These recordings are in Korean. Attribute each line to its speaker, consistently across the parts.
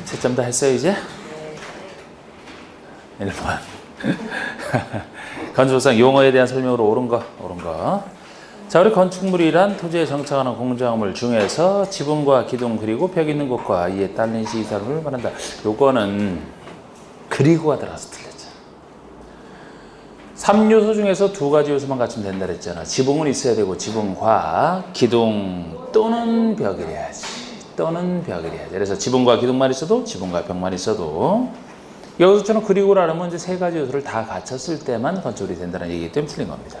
Speaker 1: 채점 다 했어요 이제? 1번. 건축법상 용어에 대한 설명으로 옳은 거. 자, 우리 건축물이란 토지에 정착하는 공작물 중에서 지붕과 기둥 그리고 벽 있는 곳과 이에 딸린 시설을 말한다. 요거는 그리고가 들어가서 틀렸잖아. 3요소 중에서 2가지 요소만 갖추면 된다 그랬잖아. 지붕은 있어야 되고 지붕과 기둥 또는 벽이래야지. 그래서 지붕과 기둥만 있어도 지붕과 벽만 있어도 여기서처럼 그리고라면 이제 3가지 요소를 다 갖췄을 때만 건축이 된다는 얘기이기 때문에 틀린 겁니다.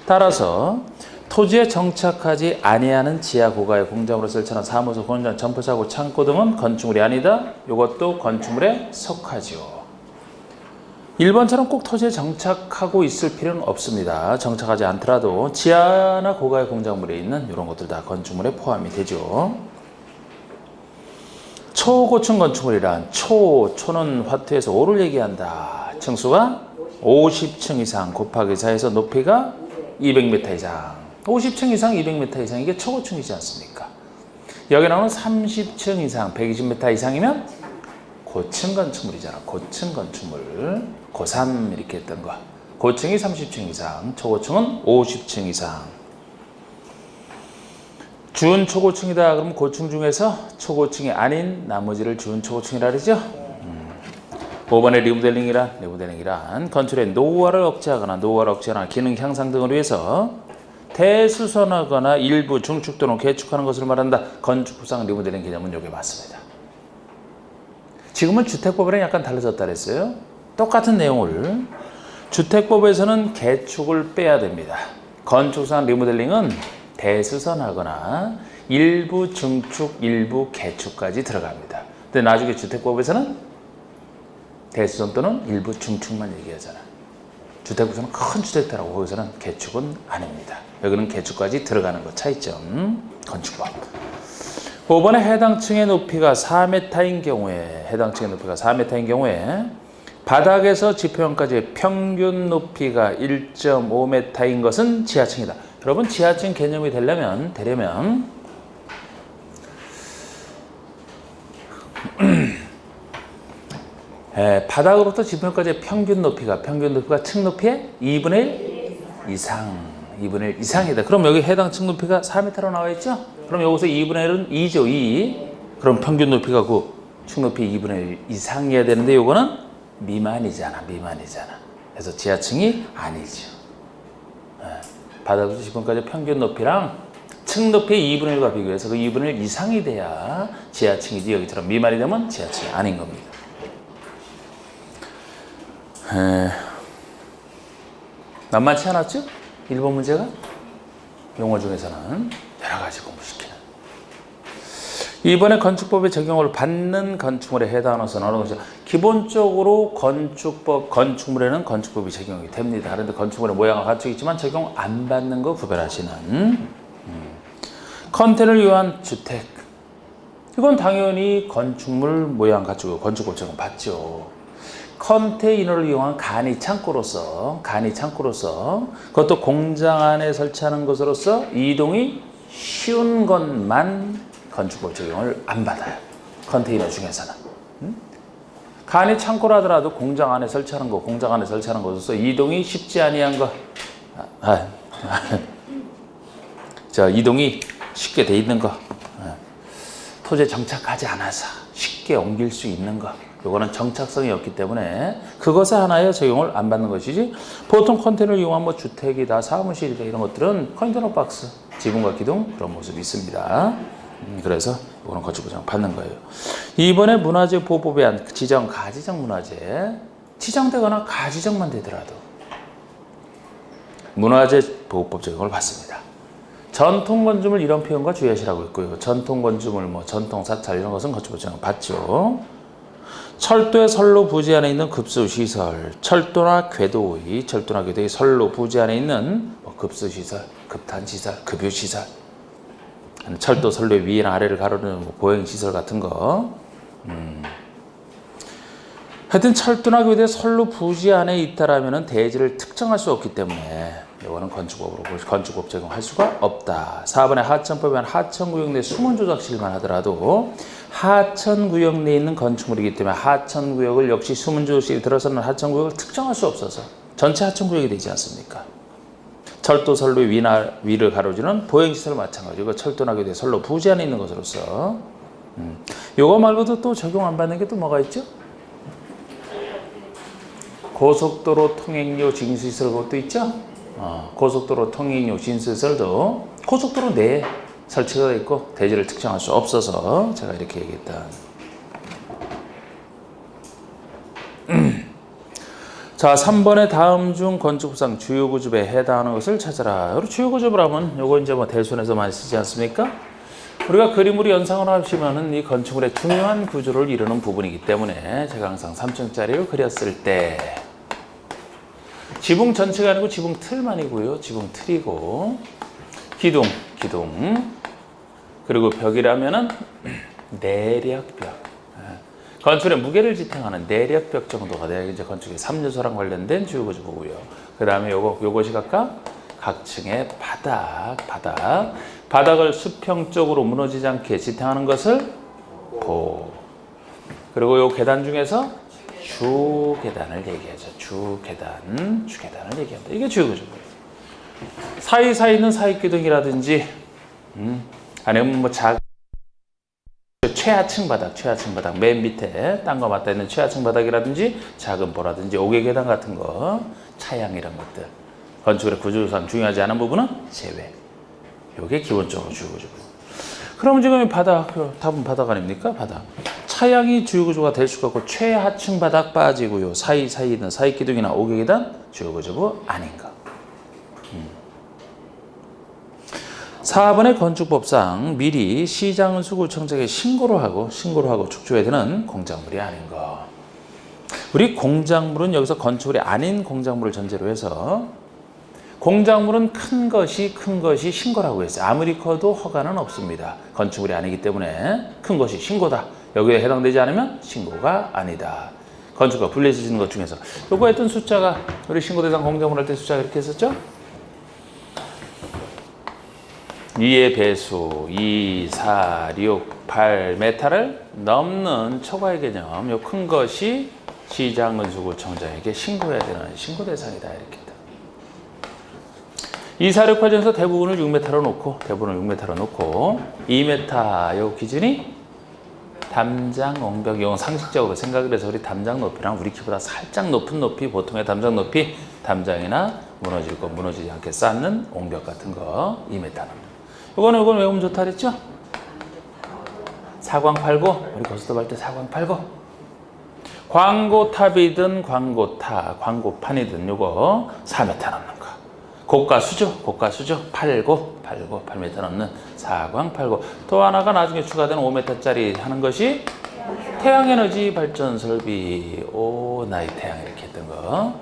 Speaker 1: 따라서 토지에 정착하지 아니하는 지하 고가의 공작물로 설치하는 사무소, 공장, 점포차고, 창고 등은 건축물이 아니다. 이것도 건축물에 속하죠. 1번처럼 꼭 토지에 정착하고 있을 필요는 없습니다. 정착하지 않더라도 지하나 고가의 공작물에 있는 이런 것들 다 건축물에 포함이 되죠. 초고층 건축물이란 초는 화투에서 5를 얘기한다. 층수가 50층 이상 곱하기 4에서 높이가 200m 이상. 50층 이상, 200m 이상 이게 초고층이지 않습니까? 여기 나오는 30층 이상, 120m 이상이면 고층 건축물이잖아. 고층 건축물. 고3 이렇게 했던 거. 고층이 30층 이상, 초고층은 50층 이상. 준 초고층이다 그러면 고층 중에서 초고층이 아닌 나머지를 준 초고층이라 그러죠. 5번의 리모델링이란 건축의 노후화를 억제하거나 기능 향상 등을 위해서 대수선하거나 일부 중축 또는 개축하는 것을 말한다. 건축법상 리모델링 개념은 이게 맞습니다. 지금은 주택법이랑 약간 달라졌다 그랬어요. 똑같은 내용을 주택법에서는 개축을 빼야 됩니다. 건축상 리모델링은 대수선하거나 일부 증축, 일부 개축까지 들어갑니다. 근데 나중에 주택법에서는 대수선 또는 일부 증축만 얘기하잖아. 주택법에서는 큰 주택들하고 거기서는 개축은 아닙니다. 여기는 개축까지 들어가는 거 차이점. 건축법. 5번에 해당 층의 높이가 4m인 경우에 바닥에서 지표형까지의 평균 높이가 1.5m인 것은 지하층이다. 여러분 지하층 개념이 되려면 바닥으로부터 지표형까지의 평균 높이가 층 높이의 2분의 1 이상이다. 그럼 여기 해당 층 높이가 4m로 나와 있죠? 그럼 여기서 2분의 1은 2죠. 2. 그럼 평균 높이가 그 층 높이 2분의 1 이상이어야 되는데 요거는 미만이잖아. 그래서 지하층이 아니죠. 바닥부터 지붕까지 평균 높이랑 층 높이의 2분의 1과 비교해서 그 2분의 1 이상이 돼야 지하층이지. 여기처럼 미만이 되면 지하층이 아닌 겁니다. 만만치 않았죠? 1번 문제가 용어 중에서는 여러 가지 공부시키는. 이번에 건축법의 적용을 받는 건축물에 해당하는 것은 어느 것이죠? 기본적으로 건축물에는 건축법이 적용이 됩니다. 그런데 건축물의 모양과 가축이 있지만 적용 안 받는 거 구별하시는. 컨테이너를 이용한 주택. 이건 당연히 건축물 모양 가축 건축법 적용 받죠. 컨테이너를 이용한 간이 창고로서 그것도 공장 안에 설치하는 것으로서 이동이 쉬운 것만 건축법 적용을 안 받아요. 컨테이너 중에서는. 간이 창고라더라도 공장 안에 설치하는 것으로서 이동이 쉽지 아니한 거. 이동이 쉽게 돼 있는 거. 토지에 정착하지 않아서 쉽게 옮길 수 있는 거. 이거는 정착성이 없기 때문에 그것에 하나의 적용을 안 받는 것이지. 보통 컨테이너를 이용한 주택이다, 사무실이다 이런 것들은 컨테이너 박스, 지붕과 기둥 그런 모습이 있습니다. 그래서 이거는 건축법 받는 거예요. 이번에 문화재 보호법에 한 지정, 가지정 문화재 지정되거나 가지정만 되더라도 문화재 보호법 적용을 받습니다. 전통 건축물 이런 표현과 주의하시라고 했고요. 전통 건축물, 전통 사찰 이런 것은 건축법 적용 받죠. 철도의 선로 부지 안에 있는 급수시설, 철도나 궤도의 선로 부지 안에 있는 급수시설, 급탄시설, 급유시설, 철도 선로의 위나 아래를 가로는 보행시설 같은 거. 하여튼 철도나 궤도의 선로 부지 안에 있다라면 대지를 특정할 수 없기 때문에 이거는 건축법 적용할 수가 없다. 4번에 하천법에 한 하천구역 내 수문 조작실만 하더라도 하천구역 내에 있는 건축물이기 때문에 하천구역을 역시 수문조식이 들어서는 하천구역을 특정할 수 없어서 전체 하천구역이 되지 않습니까? 철도선로 위를 가로지는 보행시설 마찬가지고 철도나게 돼 선로 부지 안에 있는 것으로서 요거 말고도 또 적용 안 받는 게 또 뭐가 있죠? 고속도로 통행료 징수시설 그것도 있죠? 고속도로 통행료 징수시설도 고속도로 내에 설치가 되어 있고 대지를 특정할 수 없어서 제가 이렇게 얘기했다. 자, 3번에 다음 중 건축법상 주요 구조에 해당하는 것을 찾아라. 우리 주요 구조를 하면 요거 이제 뭐 대손에서 많이 쓰지 않습니까? 우리가 그림으로 연상을 하시면은 이 건축물의 중요한 구조를 이루는 부분이기 때문에 제가 항상 3층짜리로 그렸을 때 지붕 전체가 아니고 지붕 틀만이고요. 지붕 틀이고 기둥 그리고 벽이라면은 내력벽. 건축의 무게를 지탱하는 내력벽 정도가 돼야 이제 건축의 3요소랑 관련된 주요 구조 보고요. 그 다음에 요것이 각각 층의 바닥을 수평적으로 무너지지 않게 지탱하는 것을 보. 그리고 요 계단 중에서 주계단을 얘기하죠. 주계단을 얘기합니다. 이게 주요 구조고요. 사이사이 있는 사이기둥이라든지 아니면 뭐 최하층 바닥 맨 밑에 땅과 맞닿아 있는 최하층 바닥이라든지 작은 보라든지 옥외 계단 같은 거 차양 이런 것들 건축의 구조상 중요하지 않은 부분은 제외. 이게 기본적으로 주요 구조고. 그럼 지금 답은 바닥 아닙니까? 바닥. 차양이 주요 구조가 될 수가 없고 최하층 바닥 빠지고요. 사이사이 있는 사이 기둥이나 옥외 계단 주요 구조고 아닌가. 4번의 건축법상 미리 시장수구청장에 신고를 하고 축조해야 되는 공작물이 아닌 거. 우리 공작물은 여기서 건축물이 아닌 공작물을 전제로 해서 공작물은 큰 것이 신고라고 했어요. 아무리 커도 허가는 없습니다. 건축물이 아니기 때문에 큰 것이 신고다. 여기에 해당되지 않으면 신고가 아니다. 건축과 분리해서 짓는 것 중에서 요거 했던 숫자가 우리 신고 대상 공작물 할 때 숫자가 이렇게 했었죠? 2의 배수, 2, 4, 6, 8m를 넘는 초과의 개념, 요 큰 것이 시장건축구청장에게 신고해야 되는 신고 대상이다. 이렇게. 2, 4, 6, 8 중에서 대부분을 6m로 놓고, 2m, 요 기준이 담장 옹벽, 이건 상식적으로 생각을 해서 우리 담장 높이랑 우리 키보다 살짝 높은 높이, 보통의 담장 높이, 담장이나 무너질 거, 무너지지 않게 쌓는 옹벽 같은 거, 2m는. 이거는 외우면 좋다 그랬죠? 사광팔고, 우리 고스톱 할 때 사광팔고. 광고탑이든 광고판이든 요거 4m 넘는 거. 고가수죠. 8m 넘는 사광팔고. 또 하나가 나중에 추가된 5m짜리 하는 것이 태양에너지 발전 설비, 나이 태양 이렇게 했던 거.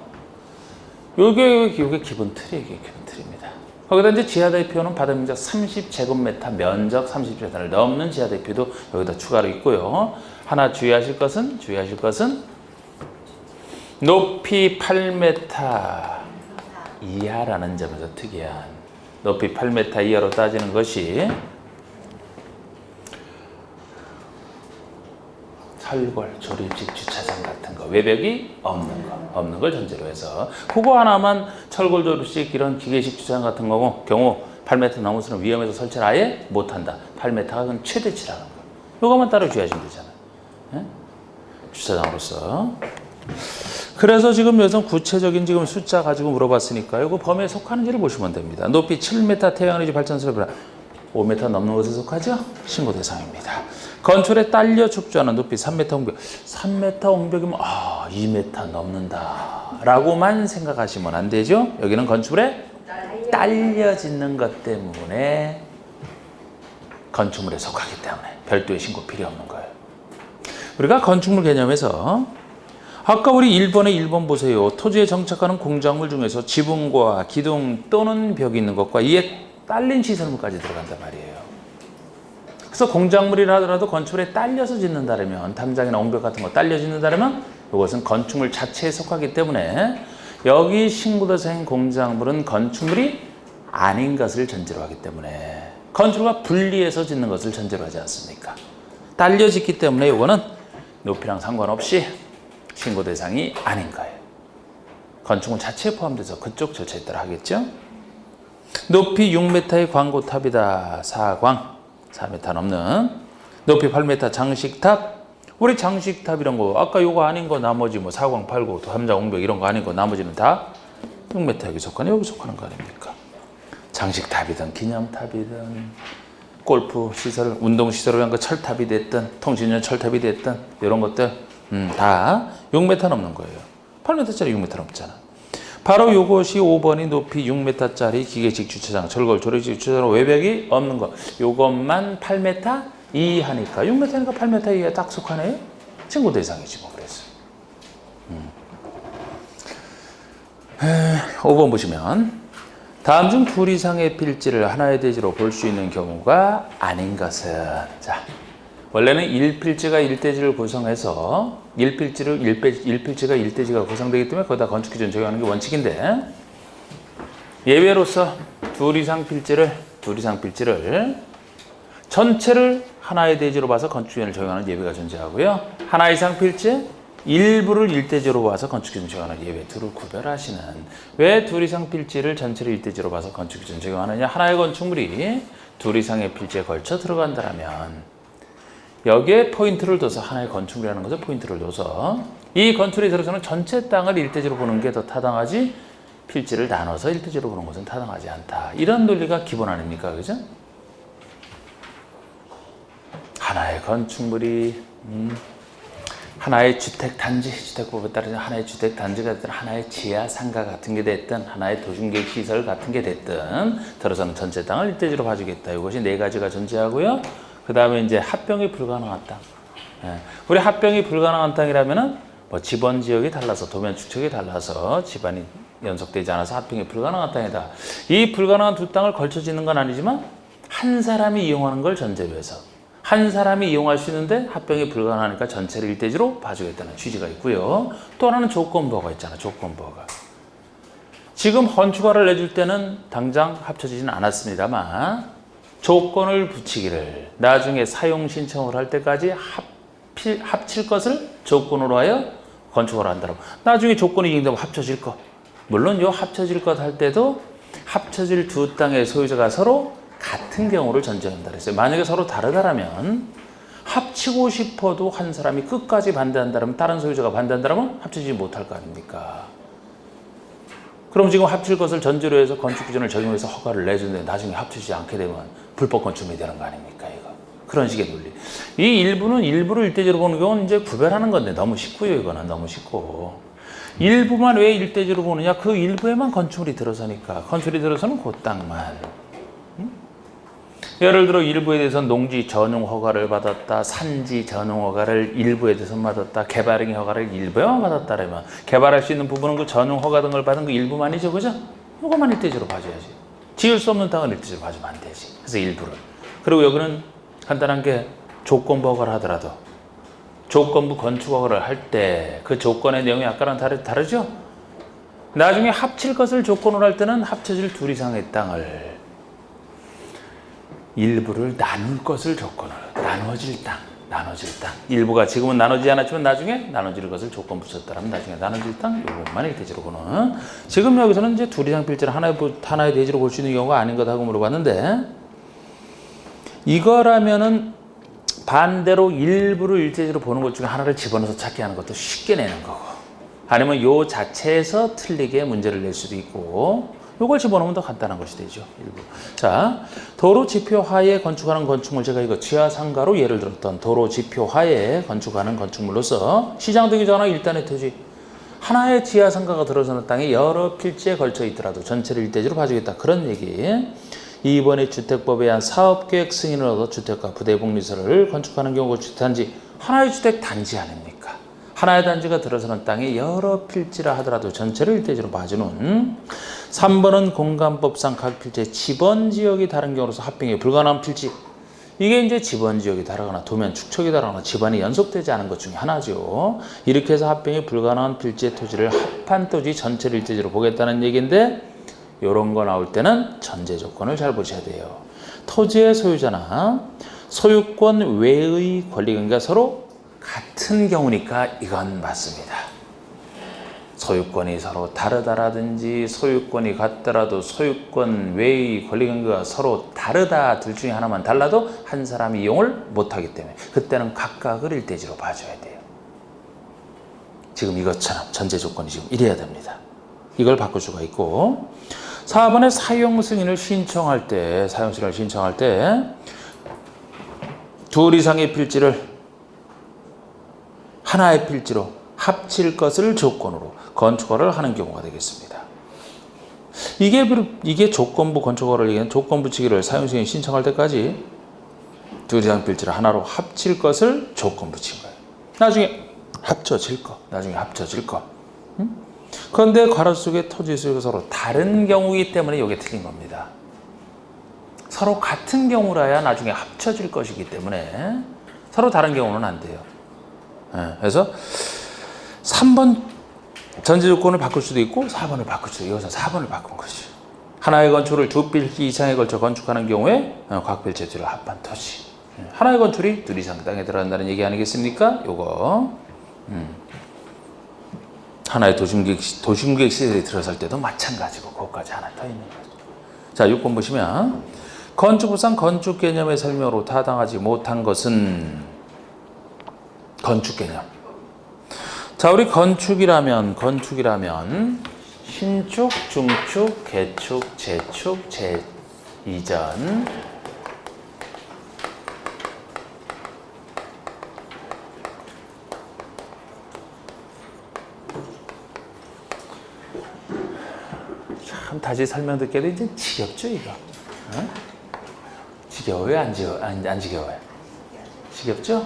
Speaker 1: 요게 기본 틀입니다. 거기다 이제 지하 대표는 바닥 면적 30제곱미터, 면적 30제곱미터를 넘는 지하 대표도 여기다 추가로 있고요. 하나 주의하실 것은 높이 8m 이하라는 점에서 특이한 높이 8m 이하로 따지는 것이 철골, 조립식 주차장 같은 거, 외벽이 없는 걸 전제로 해서 그거 하나만 철골, 조립식 이런 기계식 주차장 같은 경우 8m 넘어서는 위험해서 설치를 아예 못한다. 8m가 최대치라는 거. 이거만 따로 주의하시면 되잖아요. 네? 주차장으로서. 그래서 지금 여기서 구체적인 지금 숫자 가지고 물어봤으니까요. 이거 범위에 속하는지를 보시면 됩니다. 높이 7m 태양에너지 발전소를 5m 넘는 것에 속하죠? 신고 대상입니다. 건축에 딸려 축조하는 높이 3m 옹벽. 3m 옹벽이면 2m 넘는다 라고만 생각하시면 안 되죠. 여기는 건축물에 딸려 짓는 것 때문에 건축물에 속하기 때문에 별도의 신고 필요 없는 거예요. 우리가 건축물 개념에서 아까 우리 1번 보세요. 토지에 정착하는 공작물 중에서 지붕과 기둥 또는 벽이 있는 것과 이에 딸린 시설물까지 들어간단 말이에요. 그래서 공작물이라 하더라도 건축물에 딸려서 짓는다면 담장이나 옹벽 같은 거 딸려 짓는다면 이것은 건축물 자체에 속하기 때문에 여기 신고대상 공작물은 건축물이 아닌 것을 전제로 하기 때문에 건축물과 분리해서 짓는 것을 전제로 하지 않습니까? 딸려 짓기 때문에 이거는 높이랑 상관없이 신고 대상이 아닌 거예요. 건축물 자체에 포함돼서 그쪽 절차에 따라 하겠죠. 높이 6m의 광고탑이다. 사광 4m 넘는 높이 8m 장식탑. 우리 장식탑 이런 거 아까 요거 아닌 거 나머지 뭐 사광 8고 함자 옹벽 이런 거 아닌 거 나머지는 다 6m 여기 속하네 여기 속하는 거 아닙니까? 장식탑이든 기념탑이든 골프 시설, 운동 시설을 위한 거 철탑이 됐든 통신용 철탑이 됐든 이런 것들 다 6m 넘는 거예요. 8m짜리 6m 넘잖아. 바로 이것이 5번이 높이 6m짜리 기계식 주차장, 철골 조리식 주차장 외벽이 없는 거. 이것만 8m 이하니까 6m니까 8m 이하에 딱 속하네요. 신고 대상이지 뭐 그래서. 5번 보시면 다음 중 둘 이상의 필지를 하나의 대지로 볼 수 있는 경우가 아닌 것은 자 원래는 1필지가 1대지를 구성해서 1필지가 1대지가 구성되기 때문에 거기다 건축 기준 적용하는 게 원칙인데 예외로서 둘 이상 필지를 전체를 하나의 대지로 봐서 건축 기준을 적용하는 예외가 존재하고요. 하나 이상 필지 일부를 1대지로 봐서 건축 기준 적용하는 예외 둘을 구별하시는. 왜 둘 이상 필지를 전체를 1대지로 봐서 건축 기준 적용하느냐? 하나의 건축물이 둘 이상의 필지에 걸쳐 들어간다면 여기에 포인트를 둬서 하나의 건축물이라는 것을 포인트를 둬서 이 건축에 들어서는 전체 땅을 1대지로 보는 게 더 타당하지 필지를 나눠서 1대지로 보는 것은 타당하지 않다. 이런 논리가 기본 아닙니까? 그죠? 하나의 건축물이 하나의 주택단지, 주택법에 따라서 하나의 주택단지가 됐든 하나의 지하상가 같은 게 됐든 하나의 도심계획시설 같은 게 됐든 들어서는 전체 땅을 1대지로 봐주겠다. 이것이 네 가지가 존재하고요. 그 다음에 이제 합병이 불가능한 땅. 우리 합병이 불가능한 땅이라면은 뭐 지번 지역이 달라서 도면 축척이 달라서 집안이 연속되지 않아서 합병이 불가능한 땅이다. 이 불가능한 두 땅을 걸쳐 짓는 건 아니지만 한 사람이 이용하는 걸 전제로 해서 한 사람이 이용할 수 있는데 합병이 불가능하니까 전체를 1대지로 봐주겠다는 취지가 있고요. 또 하나는 조건부호가 있잖아. 조건부호가. 지금 건축허가를 내줄 때는 당장 합쳐지지는 않았습니다만 조건을 붙이기를 나중에 사용 신청을 할 때까지 합칠 것을 조건으로 하여 건축허가를 한다고. 나중에 조건이 이행되면 합쳐질 것. 물론 요 합쳐질 것 할 때도 합쳐질 두 땅의 소유자가 서로 같은 경우를 전제한다 그랬어요. 만약에 서로 다르다면 합치고 싶어도 한 사람이 끝까지 반대한다면 다른 소유자가 반대한다면 합치지 못할 거 아닙니까? 그럼 지금 합칠 것을 전제로 해서 건축 기준을 적용해서 허가를 내주는데 나중에 합치지 않게 되면 불법 건축물이 되는 거 아닙니까? 이거 그런 식의 논리. 이 일부는 일부를 1대지로 보는 경우는 이제 구별하는 건데 너무 쉽고요. 이거는 너무 쉽고. 일부만 왜 1대지로 보느냐? 그 일부에만 건축물이 들어서니까. 건축물이 들어서는 그 땅만. 예를 들어 일부에 대해서는 농지 전용 허가를 받았다. 산지 전용 허가를 일부에 대해서 받았다. 개발행위 허가를 일부에만 받았다라면 개발할 수 있는 부분은 그 전용 허가 등을 받은 그 일부만이죠. 그죠? 이거만 1대지로 봐줘야지. 지을 수 없는 땅은 1대지로 봐주면 안 되지. 그래서 일부를. 그리고 여기는 간단한 게 조건부 허가를 하더라도 조건부 건축 허가를 할 때 그 조건의 내용이 아까랑 다르죠? 나중에 합칠 것을 조건으로 할 때는 합쳐질 둘 이상의 땅을 일부를 나눌 것을 조건으로 나눠질 땅. 일부가 지금은 나눠지지 않았지만 나중에 나눠질 것을 조건 붙였다면 나중에 나눠질 땅 이것만 1대지로 보는. 지금 여기서는 이제 둘 이상 필지를 하나의 대지로 볼 수 있는 경우가 아닌 거다고 물어봤는데 이거라면은 반대로 일부를 1대지로 보는 것 중에 하나를 집어넣어서 찾게 하는 것도 쉽게 내는 거고 아니면 요 자체에서 틀리게 문제를 낼 수도 있고 요걸 집어넣으면 더 간단한 것이 되죠. 일부. 자, 도로 지표 하에 건축하는 건축물 제가 이거 지하상가로 예를 들었던 도로 지표 하에 건축하는 건축물로서 시장되기 전에 일단의 토지 하나의 지하상가가 들어서는 땅이 여러 필지에 걸쳐 있더라도 전체를 1대지로 봐주겠다. 그런 얘기. 이번에 주택법에 의한 사업계획 승인을 얻어 주택가 부대복리설을 건축하는 경우가 주택단지 하나의 주택단지 아닙니까? 하나의 단지가 들어서는 땅이 여러 필지라 하더라도 전체를 1대지로 봐주는. 3번은 공간법상 각 필지의 지번지역이 다른 경우로서 합병이 불가능한 필지. 이게 이제 지번지역이 다르거나 도면 축척이 다르거나 집안이 연속되지 않은 것 중에 하나죠. 이렇게 해서 합병이 불가능한 필지의 토지를 합한 토지 전체를 1대지로 보겠다는 얘기인데 이런 거 나올 때는 전제 조건을 잘 보셔야 돼요. 토지의 소유자나 소유권 외의 권리관계가 서로 같은 경우니까 이건 맞습니다. 소유권이 서로 다르다라든지 소유권이 같더라도 소유권 외의 권리관계가 서로 다르다 둘 중에 하나만 달라도 한 사람이 이용을 못하기 때문에 그때는 각각을 일대지로 봐줘야 돼요. 지금 이것처럼 전제 조건이 지금 이래야 됩니다. 이걸 바꿀 수가 있고 4번에 사용 승인을 신청할 때 둘 이상의 필지를 하나의 필지로 합칠 것을 조건으로 건축허가를 하는 경우가 되겠습니다. 이게 조건부 건축허가를 얘기하는 조건부 치기를 사용승인 신청할 때까지 둘 이상 필지를 하나로 합칠 것을 조건부 친 거예요. 나중에 합쳐질 거. 그런데 괄호 속에 토지 수가 서로 다른 경우이기 때문에 이게 틀린 겁니다. 서로 같은 경우라야 나중에 합쳐질 것이기 때문에 서로 다른 경우는 안 돼요. 그래서 3번 전제 조건을 바꿀 수도 있고 4번을 바꿀 수도 있고 여기서 4번을 바꾼 거지. 하나의 건축을 두 필지 이상에 걸쳐 건축하는 경우에 각 필지에 들어 합한 토지. 하나의 건축이 둘 이상 땅에 들어간다는 얘기 아니겠습니까? 요거 하나의 도심계획 시설이 들어설 때도 마찬가지고 그것까지 하나 더 있는 거죠. 자, 6번 보시면 건축법상 건축 개념의 설명으로 타당하지 못한 것은 건축 개념. 자, 우리 건축이라면 신축, 중축, 개축, 재축, 이전 참 다시 설명 듣게도 이제 지겹죠 이거? 지겨워요? 안 지겨워요? 지겹죠?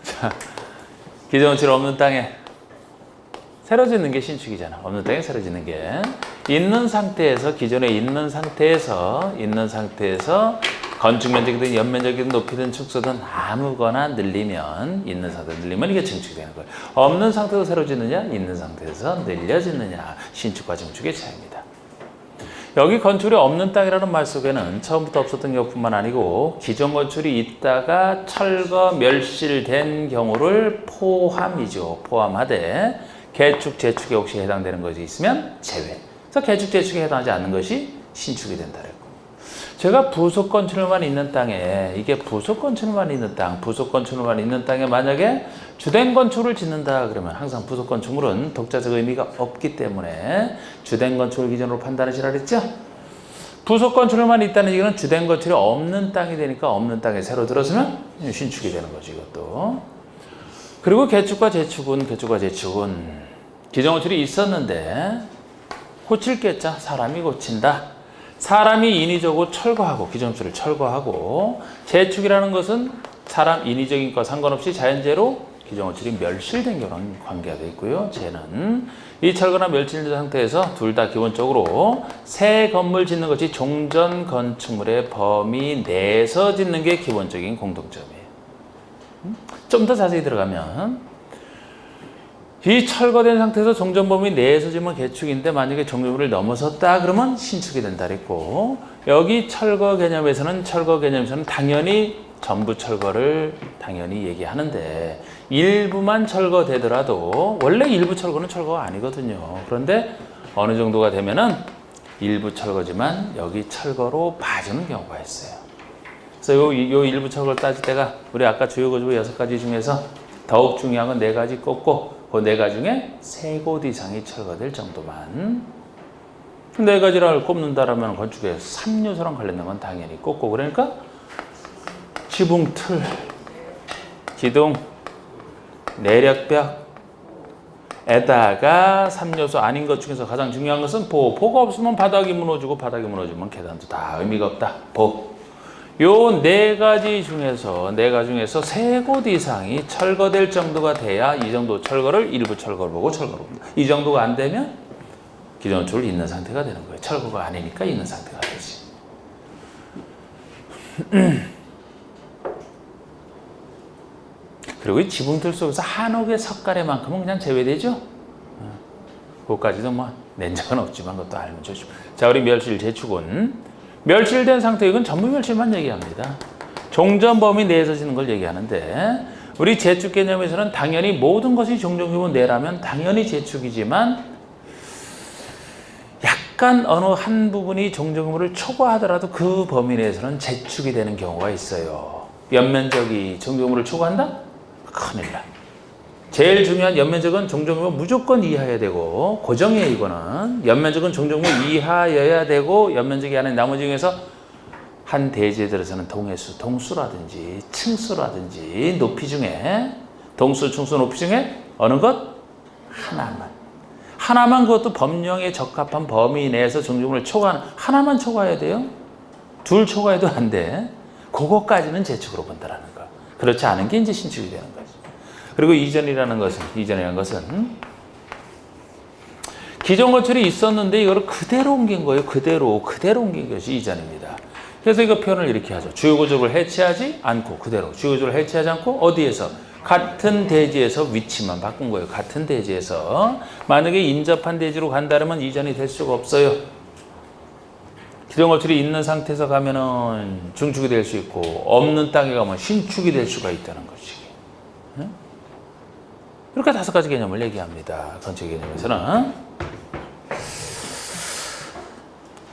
Speaker 1: 자, 기존건축 없는 땅에 새로 짓는 게 신축이잖아. 없는 땅에 새로 짓는 게 있는 상태에서 기존에 있는 상태에서 건축 면적이든 연면적이든 높이든 축소든 아무거나 늘리면 있는 상태에서 늘리면 이게 증축이 되는 거예요. 없는 상태에서 새로 짓느냐, 있는 상태에서 늘려 짓느냐, 신축과 증축의 차이입니다. 여기 건축이 없는 땅이라는 말 속에는 처음부터 없었던 경우뿐만 아니고 기존 건축이 있다가 철거 멸실된 경우를 포함하되 개축, 재축에 혹시 해당되는 것이 있으면 제외. 그래서 개축, 재축에 해당하지 않는 것이 신축이 된다 그랬고. 제가 부속 건축물만 있는 땅에 이게 부속 건축물만 있는 땅에 만약에 주된 건축을 짓는다 그러면 항상 부속 건축물은 독자적 의미가 없기 때문에 주된 건축을 기준으로 판단하시라 그랬죠? 부속 건축물만 있다는 얘기는 주된 건축이 없는 땅이 되니까 없는 땅에 새로 들어서면 신축이 되는 거죠, 이것도. 그리고 개축과 재축은 기존 건축이 있었는데 고칠 개자 사람이 고친다. 사람이 인위적으로 철거하고 기존 건축을 철거하고 재축이라는 것은 사람 인위적인 것 상관없이 자연재해로 기존 건축이 멸실된 경우는 관계가 되어 있고요. 쟤는 이 철거나 멸실된 상태에서 둘 다 기본적으로 새 건물 짓는 것이 종전 건축물의 범위 내에서 짓는 게 기본적인 공통점이에요. 좀 더 자세히 들어가면 이 철거된 상태에서 종전 범위 내에서 지면 개축인데 만약에 종전을 넘어섰다 그러면 신축이 된다 그랬고 여기 철거 개념에서는 당연히 전부 철거를 당연히 얘기하는데 일부만 철거되더라도 원래 일부 철거는 철거가 아니거든요. 그런데 어느 정도가 되면은 일부 철거지만 여기 철거로 봐주는 경우가 있어요. 그래서 요 일부 철거를 따질 때가 우리 아까 주요 구조부 6가지 중에서 더욱 중요한 건 4가지 꼽고 그 4가지 중에 3곳 이상이 철거될 정도만 4가지를 꼽는다라면 건축에 3요소랑 관련된 건 당연히 꼽고 그러니까 지붕, 틀, 기둥, 내력벽에다가 3요소 아닌 것 중에서 가장 중요한 것은 보가 없으면 바닥이 무너지고 바닥이 무너지면 계단도 다 의미가 없다. 요 4가지 중에서 3곳 이상이 철거될 정도가 돼야 이 정도 철거를 일부 철거를 보고 철거를 봅니다. 이 정도가 안 되면 기존 건축을 있는 상태가 되는 거예요. 철거가 아니니까 있는 상태가 되지. 그리고 이 지붕틀 속에서 한옥의 석가래만큼은 그냥 제외되죠. 그것까지도 뭐 낸 적은 없지만 그것도 알면 좋죠. 자, 우리 멸실 재축은 멸실된 상태, 이건 전부 멸실만 얘기합니다. 종전 범위 내에서 지는 걸 얘기하는데, 우리 재축 개념에서는 당연히 모든 것이 종전 규모 내라면 당연히 재축이지만, 약간 어느 한 부분이 종전 규모를 초과하더라도 그 범위 내에서는 재축이 되는 경우가 있어요. 연면적이 종전 규모를 초과한다? 큰일 나. 제일 중요한 연면적은 종전 규모 무조건 이하여야 되고, 고정이에요. 이거는 연면적은 종전 규모 이하여야 되고, 연면적이 안에 나머지 중에서 한 대지에 들어서는 동해수, 동수라든지 층수라든지 높이 중에, 동수, 층수, 높이 중에 어느 것? 하나만 그것도 법령에 적합한 범위 내에서 종전을 초과하는, 하나만 초과해야 돼요. 둘 초과해도 안 돼. 그거까지는 재축으로 본다라는 거. 그렇지 않은 게 이제 신축이 되는 거죠. 그리고 이전이라는 것은 기존 건축이 있었는데 이거를 그대로 옮긴 거예요. 그대로 옮긴 것이 이전입니다. 그래서 이거 표현을 이렇게 하죠. 주요 구조를 해체하지 않고 그대로, 주요 구조를 해체하지 않고 어디에서? 같은 대지에서 위치만 바꾼 거예요. 같은 대지에서. 만약에 인접한 대지로 간다면 이전이 될 수가 없어요. 기존 건축이 있는 상태에서 가면은 증축이 될 수 있고, 없는 땅에 가면 신축이 될 수가 있다는 것이. 이렇게 5가지 개념을 얘기합니다. 건축 개념에서는.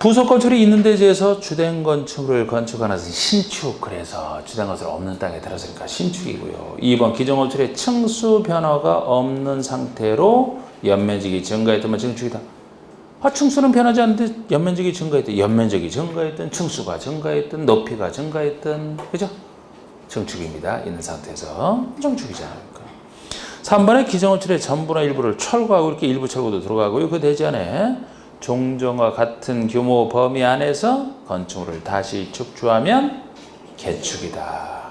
Speaker 1: 부속 건축이 있는 대지에서 주된 건축을 건축하는 신축, 그래서 주된 건축이 없는 땅에 들어서니까 신축이고요. 2번 기존 건축의 층수 변화가 없는 상태로 연면적이 증가했다면 증축이다. 층수는 변하지 않는데 연면적이 증가했든, 연면적이 증가했든, 층수가 증가했든, 높이가 증가했든, 그죠? 증축입니다. 있는 상태에서 증축이지 않을까. 3번에 기존 건축의 전부나 일부를 철거하고, 이렇게 일부 철거도 들어가고요. 그 대지 안에 종전과 같은 규모 범위 안에서 건축물을 다시 축조하면 개축이다.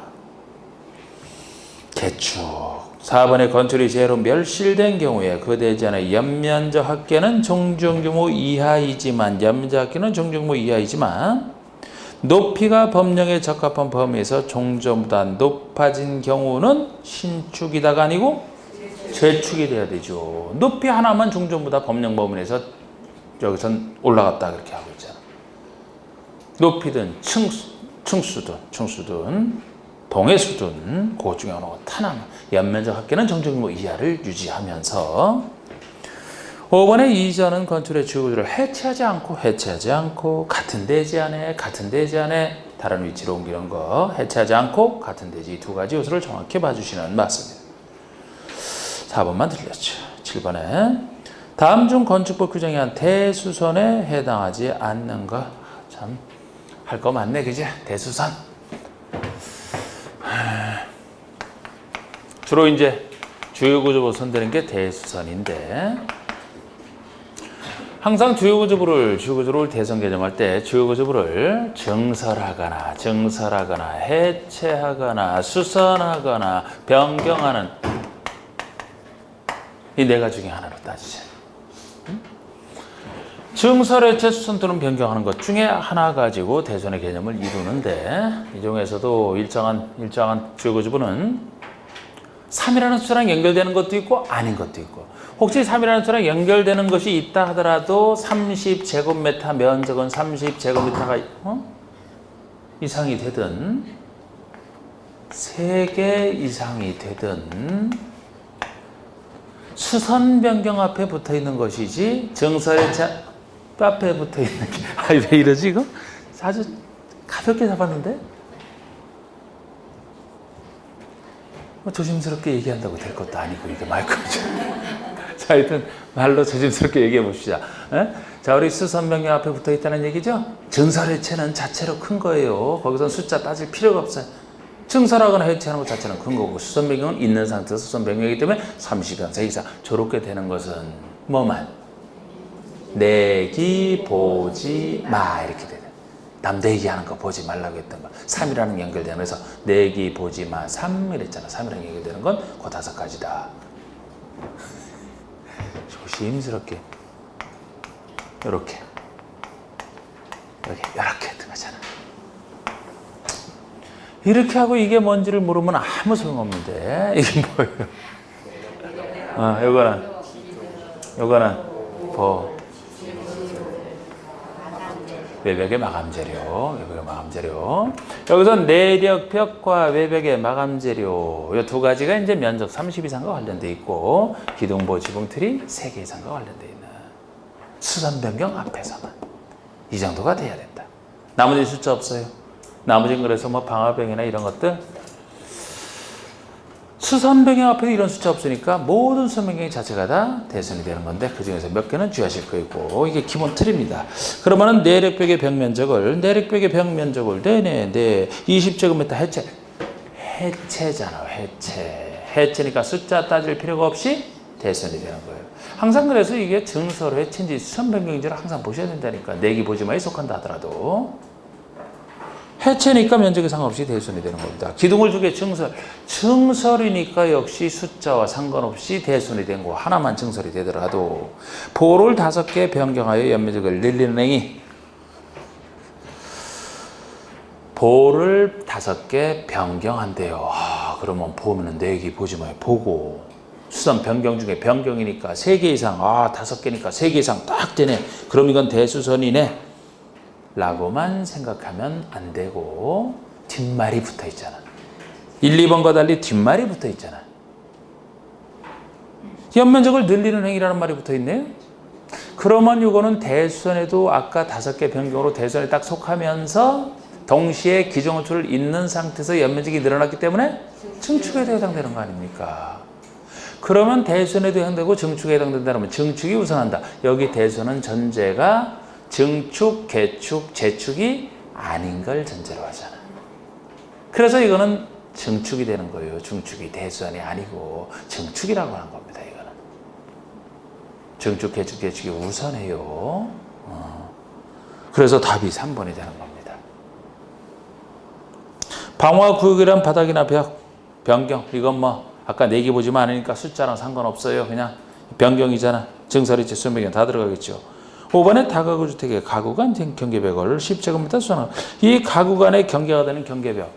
Speaker 1: 개축. 4번의 건축이 제로 멸실된 경우에 그 대지 안에 연면적 합계는 종전 규모 이하이지만, 높이가 법령에 적합한 범위에서 종전보다 높아진 경우는 신축이다가 아니고 재축이 돼야 되죠. 높이 하나만 종전보다 법령 범위 내에서 여기선 올라갔다 그렇게 하고 있잖아. 높이든 층수든 동해수든 그것 중에 어느 것 하나만, 연면적 합계는 정정규모 이하를 유지하면서. 5번에 이전은 건축의 주요구조를 해체하지 않고 같은 대지 안에 다른 위치로 옮기는 거, 해체하지 않고 같은 대지, 2가지 요소를 정확히 봐주시는 맞습니다. 4번만 들렸죠. 7번에 다음 중 건축법 규정에 한 대수선에 해당하지 않는 거. 참 할 거 많네, 그지? 대수선. 주로 이제 주요구조부 손대는 게 대수선인데, 항상 주요구조부를 대선 개념할 때 주요구조부를 증설하거나 해체하거나 수선하거나 변경하는 이 4가지 중에 하나로 따지죠. 증설, 해체, 수선 또는 변경하는 것 중에 하나 가지고 대선의 개념을 이루는데, 이 중에서도 일정한 주요구조부는 3이라는 숫자랑 연결되는 것도 있고 아닌 것도 있고, 혹시 3이라는 숫자랑 연결되는 것이 있다 하더라도 30제곱미터 면적은 30제곱미터가 이상이 되든 3개 이상이 되든 수선 변경 앞에 붙어 있는 것이지, 증설해체 앞에 붙어 있는 게, 왜 이러지 이거? 아주 가볍게 잡았는데? 조심스럽게 얘기한다고 될 것도 아니고, 이게 마이크로죠. 자, 하여튼 말로 조심스럽게 얘기해 봅시다. 자, 우리 수선 변경 앞에 붙어 있다는 얘기죠? 증설해체는 자체로 큰 거예요. 거기서 숫자 따질 필요가 없어요. 증설하거나 해체하는 것 자체는 큰 거고, 수선 변경은 있는 상태에서 수선 변경이기 때문에 30연세 이상. 저렇게 되는 것은 뭐만? 내기 보지 마, 이렇게 되는. 남들 얘기하는 거 보지 말라고 했던 거. 3이라는 연결되는, 그래서 내기 보지 마 3 이랬잖아. 3이라는 연결되는 건 그 5가지다. 조심스럽게 이렇게 들어가잖아. 이렇게 하고 이게 뭔지를 모르면 아무 소용없는데, 이게 뭐예요? 요거는 외벽의 마감재료, 외벽의 마감재료. 여기서 내력벽과 외벽의 마감재료 이 두 가지가 이제 면적 30 이상과 관련돼 있고 기둥보 지붕틀이 3개 이상과 관련돼 있는 수선 변경 앞에서만 이 정도가 돼야 된다. 나머지 숫자 없어요. 나머지는 그래서 뭐 방화벽이나 이런 것들 수선 변경 앞에 이런 숫자 없으니까 모든 수선 변경 자체가 다 대선이 되는 건데 그 중에서 몇 개는 주의하실 거고 이게 기본 틀입니다. 그러면은 내력벽의 벽면적을 네네 20제곱미터 해체잖아. 해체니까 숫자 따질 필요가 없이 대선이 되는 거예요. 항상 그래서 이게 증설 해체인지 수선 변경인지를 항상 보셔야 된다니까. 내기 보지마에 속한다 하더라도 해체니까 면적에 상관없이 대손이 되는 겁니다. 기둥을 2개 증설이니까 역시 숫자와 상관없이 대손이 된 거 하나만 증설이 되더라도 보를 5개 변경하여 연면적을 늘리는 행위. 보를 5개 변경한대요. 그러면 보면은 내기 보지마에 보고 수선 변경 중에 변경이니까 3개 이상 5개니까 3개 이상 딱 되네. 그럼 이건 대수선이네 라고만 생각하면 안 되고 뒷말이 붙어 있잖아. 1, 2번과 달리 뒷말이 붙어 있잖아. 연면적을 늘리는 행위라는 말이 붙어 있네요. 그러면 이거는 대수선에도 아까 5개 변경으로 대수선에 딱 속하면서 동시에 기존호출을 잇는 상태에서 연면적이 늘어났기 때문에 증축에도 해당되는 거 아닙니까? 그러면 대수선에도 해당되고 증축에 해당된다면 증축이 우선한다. 여기 대수선은 전제가 증축, 개축, 재축이 아닌 걸 전제로 하잖아. 그래서 이거는 증축이 되는 거예요. 중축이 대수선이 아니고 증축이라고 하는 겁니다. 이거는 증축, 개축, 재축이 우선해요. 그래서 답이 3번이 되는 겁니다. 방화구역이란 바닥이나 벽, 변경 이건 뭐 아까 내기 보지만 않으니까 숫자랑 상관없어요. 그냥 변경이잖아. 증설이체, 수변변경 다 들어가겠죠. 5번에 다가구 주택의 가구 간 경계벽을 10제곱미터 수선하고 이 가구 간의 경계가 되는 경계벽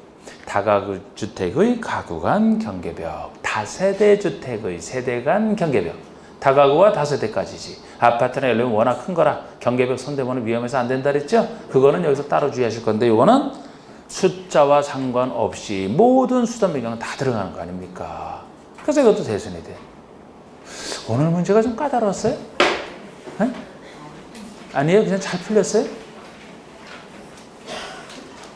Speaker 1: 다가구 주택의 가구 간 경계벽 다세대 주택의 세대 간 경계벽 다가구와 다세대까지지. 아파트나 연료면 워낙 큰 거라 경계벽 손대면 위험해서 안 된다 그랬죠. 그거는 여기서 따로 주의하실 건데 이거는 숫자와 상관없이 모든 수선 변경은 다 들어가는 거 아닙니까? 그래서 이것도 대선이 돼. 오늘 문제가 좀 까다로웠어요? 네? 아니에요? 그냥 잘 풀렸어요?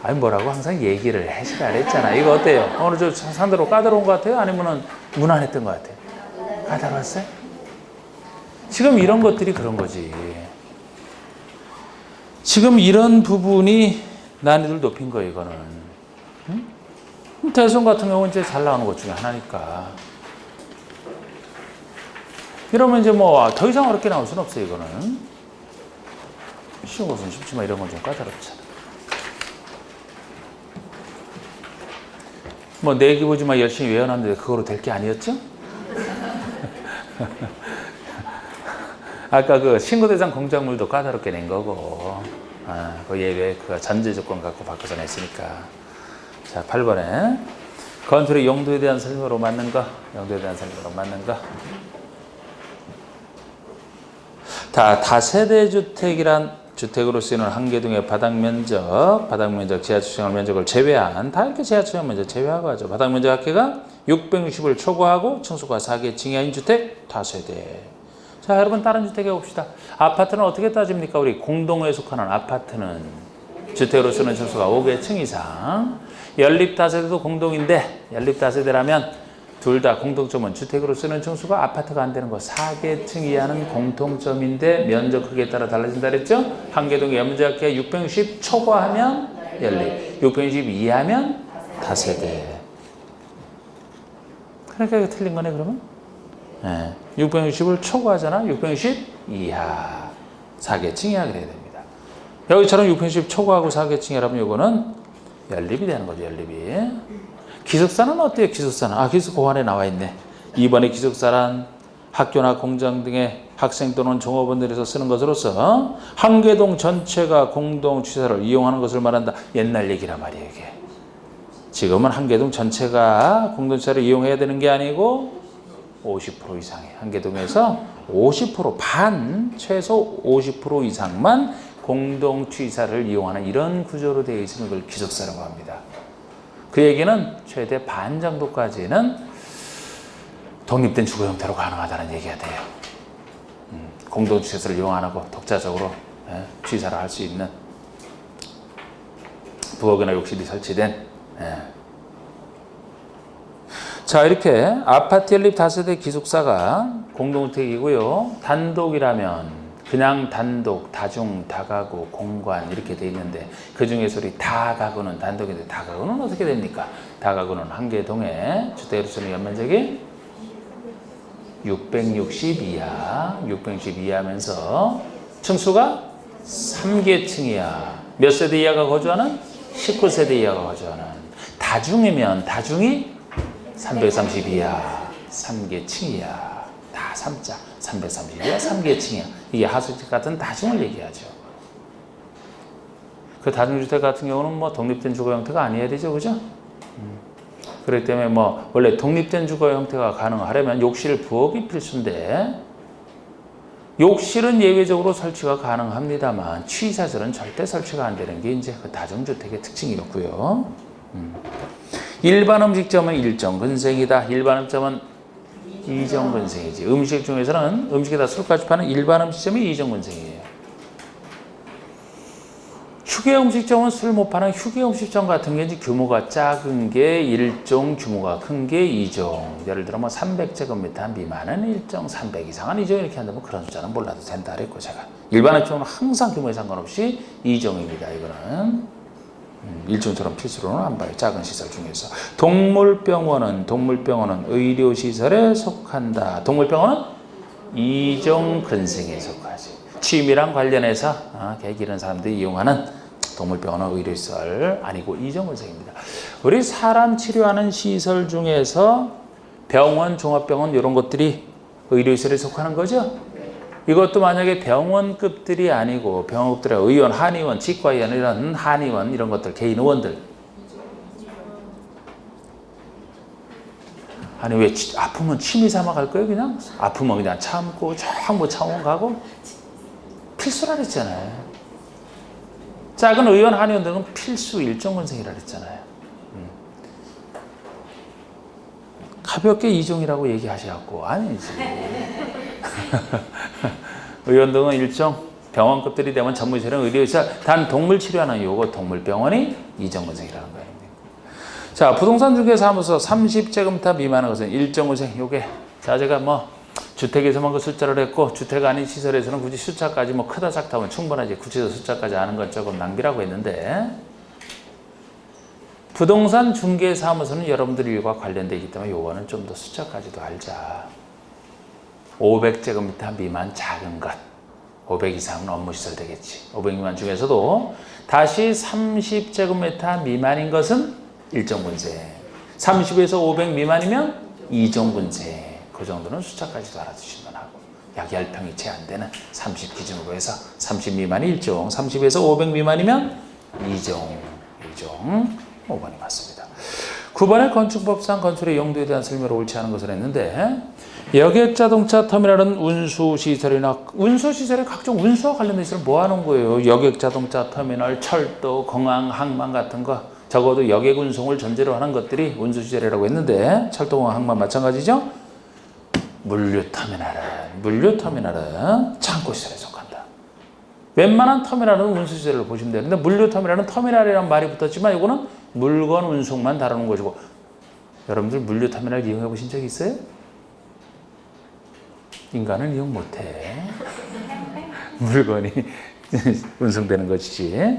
Speaker 1: 아니 뭐라고 항상 얘기를 하시라 그랬잖아. 이거 어때요? 오늘 좀 상대로 까다로운 것 같아요? 아니면 무난했던 것 같아요? 까다로웠어요? 지금 이런 것들이 그런 거지. 지금 이런 부분이 난이도를 높인 거예요. 이거는. 응? 대선 같은 경우는 이제 잘 나오는 것 중에 하나니까. 이러면 이제 뭐 더 이상 어렵게 나올 수는 없어요. 이거는. 쉬운 것은 쉽지만 이런 건 좀 까다롭잖아. 뭐 내기 보지만 열심히 외워놨는데 그거로 될 게 아니었죠? 아까 그 신고대상 공작물도 까다롭게 낸 거고 그 예외 그 전제 조건 갖고 바꿔서 냈으니까. 자 8번에 건축의 용도에 대한 설명으로 맞는 거 다세대 주택이란 주택으로 쓰이는 한 개 등의 바닥 면적, 지하 주차장 면적을 제외한 다 이렇게 지하 주차장 면적 제외하고 하죠. 바닥 면적 합계가 660을 초과하고 층수가 4개층 이하인 주택 다세대. 자, 여러분 다른 주택에 봅시다. 아파트는 어떻게 따집니까? 우리 공동에 속하는 아파트는 주택으로 쓰는 층수가 5개층 이상. 연립 다세대도 공동인데 연립 다세대라면 둘 다 공통점은 주택으로 쓰는 층수가 아파트가 안 되는 거 4개층 이하는 공통점인데 면적 크기에 따라 달라진다 그랬죠? 한 개 동의 연면적 합계 660 초과하면 연립, 660 이하면 다세대. 그러니까 이거 틀린 거네 그러면? 네. 660을 초과하잖아. 660 이하 4개층 이하 그래야 됩니다. 여기처럼 660 초과하고 4개층 이하라면 이거는 연립이 되는 거죠. 연립이. 기숙사는 어때요? 기숙사는 기숙사 고안에 나와 있네. 2번의 기숙사란 학교나 공장 등의 학생 또는 종업원들에서 쓰는 것으로서 한 개 동 전체가 공동 취사를 이용하는 것을 말한다. 옛날 얘기란 말이에요. 이게 지금은 한 개 동 전체가 공동 취사를 이용해야 되는 게 아니고 50% 이상이에요. 한 개 동에서 50% 반 최소 50% 이상만 공동 취사를 이용하는 이런 구조로 되어 있으면 그걸 기숙사라고 합니다. 그 얘기는 최대 반 정도까지는 독립된 주거 형태로 가능하다는 얘기가 돼요. 공동 취사를 이용 안 하고 독자적으로 취사를 할 수 있는 부엌이나 욕실이 설치된. 자, 이렇게 아파트 연립 다세대 기숙사가 공동주택이고요. 단독이라면 그냥 단독, 다중, 다가구, 공관 이렇게 돼 있는데 그 중에서 우리 다가구는 단독인데 다가구는 어떻게 됩니까? 다가구는 한 개 동에 주택으로서는 연면적이 662야. 662야면서 층수가 3계층이야. 몇 세대 이하가 거주하는? 19세대 이하가 거주하는. 다중이면 다중이 332야. 3계층이야. 다 3자. 332야. 3계층이야. 이게 하숙집 같은 다중을 얘기하죠. 그 다중주택 같은 경우는 뭐 독립된 주거 형태가 아니어야 되죠. 그죠? 그렇기 때문에 뭐 원래 독립된 주거 형태가 가능하려면 욕실, 부엌이 필수인데 욕실은 예외적으로 설치가 가능합니다만 취사실은 절대 설치가 안 되는 게 이제 그 다중주택의 특징이었고요. 일반 음식점은 일정 근생이다. 일반 음식점은 이정 근생이지. 음식 중에서는 음식에다 술까지 파는 일반 음식점이 이정 근생이에요. 휴게 음식점은 술 못 파는 휴게 음식점 같은 게 이제 규모가 작은 게 1종, 규모가 큰 게 2종. 예를 들어 뭐 300제곱미터 미만은 1종, 300 이상은 2종 이렇게 한다면 그런 숫자는 몰라도 된다 그랬고 제가. 일반 음식점은 항상 규모에 상관없이 2종입니다. 이거는 1종처럼 필수로는 안 봐요. 작은 시설 중에서. 동물병원은 의료시설에 속한다. 동물병원은 2종 근생에 속하지. 취미랑 관련해서 개 기른 사람들이 이용하는 동물병원은 의료시설 아니고 2종 근생입니다. 우리 사람 치료하는 시설 중에서 병원, 종합병원 이런 것들이 의료시설에 속하는 거죠. 이것도 만약에 병원급들이 아니고 병원급들의 의원, 한의원, 치과의원 이런 한의원 이런 것들 개인 의원들 아니 왜 아프면 취미 삼아 갈 거예요? 그냥 아프면 그냥 참고 전부 창원 가고 필수라 그랬잖아요. 작은 의원, 한의원 등은 필수 일종 근생이라 그랬잖아요. 가볍게 이종이라고 얘기하셔갖고 아니지. 의원 등은 일종 병원급들이 되면 전문시설은 의료시설 단 동물 치료하는 요거 동물병원이 이종 근생이라는 거예요. 자, 부동산 중개사무소 30제곱미터 미만의 것은 일종 근생 요게 자 제가 뭐 주택에서만 그 숫자를 했고 주택 아닌 시설에서는 굳이 숫자까지 뭐 크다 작다 하면 충분하지 구체적 숫자까지 아는 건 조금 낭비라고 했는데 부동산 중개사무소는 여러분들 일과 관련되기 때문에 요거는 좀 더 숫자까지도 알자. 500제곱미터 미만 작은 것 500 이상은 업무시설 되겠지. 500 미만 중에서도 다시 30제곱미터 미만인 것은 일종분쇄 30에서 500 미만이면 이종분쇄 그 정도는 숫자까지도 알아두시면 하고 약 10평이 채 안 되는 30 기준으로 해서 30 미만이 1종 30에서 500 미만이면 2종 5번이 맞습니다. 9번의 건축법상 건축의 용도에 대한 설명을 옳지 않은 것을 했는데 여객자동차 터미널은 운수시설이나 운수시설에 각종 운수와 관련된 시설을 모아놓은 거예요. 여객자동차 터미널, 철도, 공항, 항만 같은 거 적어도 여객 운송을 전제로 하는 것들이 운수시설이라고 했는데 철도, 공항, 항만 마찬가지죠. 물류터미널은 창고시설에 속한다. 웬만한 터미널은 운수시설을 보시면 되는데 물류터미널은 터미널이라는 말이 붙었지만 이거는 물건 운송만 다루는 것이고 여러분들 물류터미널 이용해 보신 적 있어요? 인간은 이용 못해. 물건이 운송되는 것이지.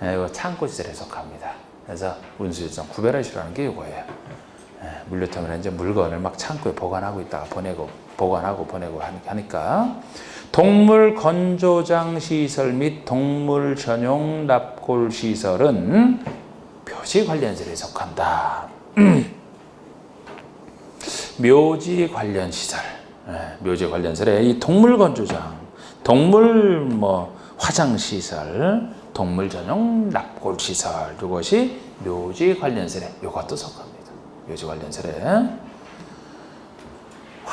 Speaker 1: 이거 창고시설에 속합니다. 그래서 운수시설 구별하시라는 게 이거예요. 물류터미널은 이제 물건을 막 창고에 보관하고 있다가 보관하고 보내고 하니까 동물 건조장 시설 및 동물 전용 납골 시설은 묘지 관련시설에 속한다. 묘지 관련 시설, 묘지 관련시설에 이 동물 건조장, 동물 뭐 화장 시설, 동물 전용 납골 시설 이것이 묘지 관련시설에 이것도 속합니다. 묘지 관련시설에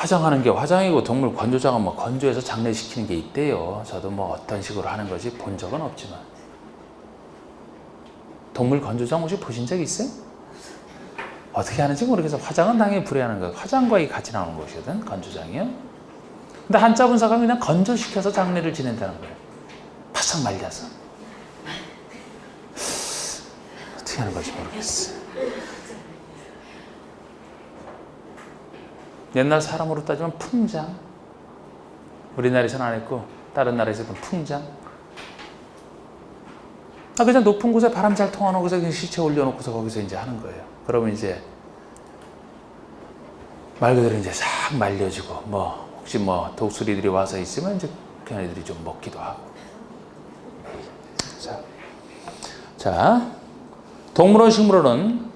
Speaker 1: 화장하는 게 화장이고 동물 건조장은 뭐 건조해서 장례시키는 게 있대요. 저도 뭐 어떤 식으로 하는 거지 본 적은 없지만. 동물 건조장 혹시 보신 적 있어요? 어떻게 하는지 모르겠어. 화장은 당연히 불이하는 거예요. 화장과 이 같이 나오는 것이거든, 건조장이요. 근데 한자 분사가 그냥 건조시켜서 장례를 지낸다는 거예요. 바싹 말려서. 어떻게 하는 건지 모르겠어. 옛날 사람으로 따지면 풍장. 우리나라에서는 안 했고 다른 나라에서는 풍장. 그냥 높은 곳에 바람 잘 통하는 곳에 그냥 시체 올려놓고서 거기서 이제 하는 거예요. 그러면 이제 말 그대로 이제 싹 말려지고 뭐 혹시 뭐 독수리들이 와서 있으면 이제 걔네들이 좀 먹기도 하고. 자, 동물원 식물원은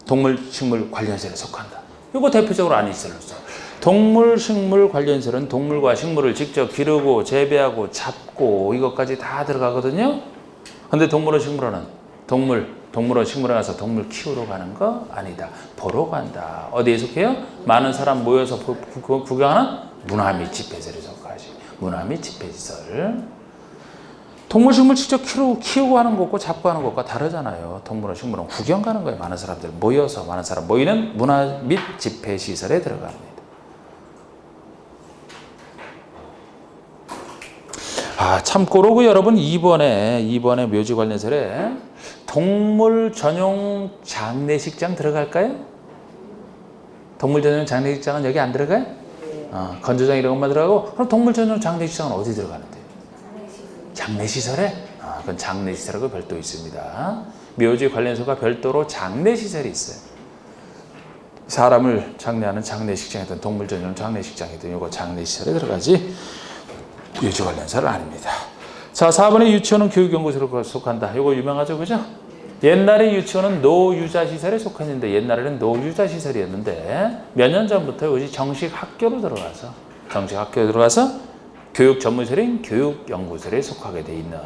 Speaker 1: 동물 식물 관련설에 속한다. 이거 대표적으로 아니설로서 동물 식물 관련설은 동물과 식물을 직접 기르고 재배하고 잡고 이것까지 다 들어가거든요. 근데 동물원 식물원은 동물원 식물원 가서 동물 키우러 가는 거 아니다. 보러 간다. 어디에 속해요? 많은 사람 모여서 구경하는 문화 및 집회설에 속하지. 문화 및 집회시설. 동물 식물 직접 키우고 하는 것과 잡고 하는 것과 다르잖아요. 동물원 식물원 구경 가는 거예요. 많은 사람들 모여서 많은 사람 모이는 문화 및 집회시설에 들어갑니다. 참고로 여러분 이번에 묘지 관련설에 동물 전용 장례식장 들어갈까요? 동물 전용 장례식장은 여기 안 들어가요? 건조장 이런 것만 들어가고 그럼 동물 전용 장례식장은 어디 들어가는데요? 장례시설에? 그건 장례시설하고 별도 있습니다. 묘지 관련설과 별도로 장례시설이 있어요. 사람을 장례하는 장례식장이든 동물 전용 장례식장이든 이거 장례시설에 들어가지 묘지 관련설은 아닙니다. 자, 4번에 유치원은 교육연구소로 속한다. 이거 유명하죠, 그죠? 옛날에 유치원은 노유자시설에 속했는데 옛날에는 노유자시설이었는데 몇 년 전부터 이것이 정식 학교로 들어가서 교육 전문설인 교육연구소에 속하게 돼 있는.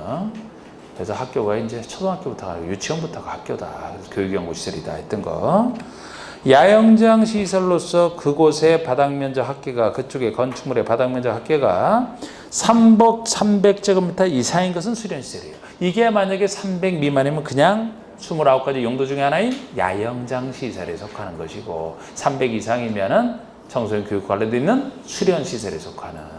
Speaker 1: 그래서 학교가 이제 초등학교부터 유치원부터가 학교다. 그래서 교육연구시설이다 했던 거. 야영장 시설로서 그곳의 바닥면적 합계가 그쪽에 건축물의 바닥면적 합계가 300제곱미터 이상인 것은 수련시설이에요. 이게 만약에 300 미만이면 그냥 29가지 용도 중에 하나인 야영장 시설에 속하는 것이고 300 이상이면은 청소년 교육 관련돼 있는 수련시설에 속하는.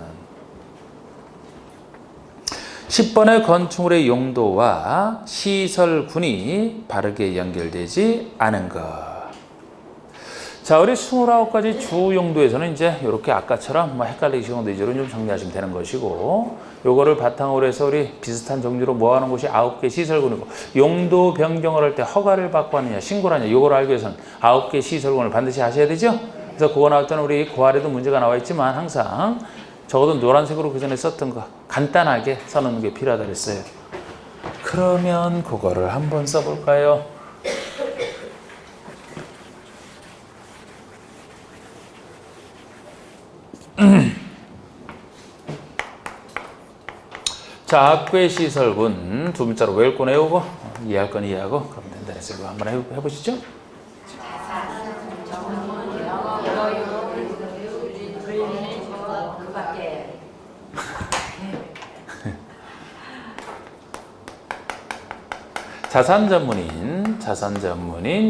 Speaker 1: 10번의 건축물의 용도와 시설군이 바르게 연결되지 않은 것. 자, 우리 29가지 주 용도에서는 이제 이렇게 아까처럼 뭐 헷갈리기 용도 위주로 좀 정리하시면 되는 것이고, 요거를 바탕으로 해서 우리 비슷한 종류로 모아놓은 곳이 9개 시설군이고, 용도 변경을 할 때 허가를 받고 하느냐, 신고를 하느냐, 요거를 알기 위해서는 9개 시설군을 반드시 하셔야 되죠? 그래서 그거 나올 때는 우리 고알에도 문제가 나와 있지만 항상 적어도 노란색으로 그 전에 썼던 거 간단하게 써놓는 게 필요하다 그랬어요. 그러면 그거를 한번 써볼까요? 자, 학교의 시설군 두 문자로 외울 건 외우고 이해할 건 이해하고 그럼 된다 해서 이거 한번 해보시죠. 자산 전문인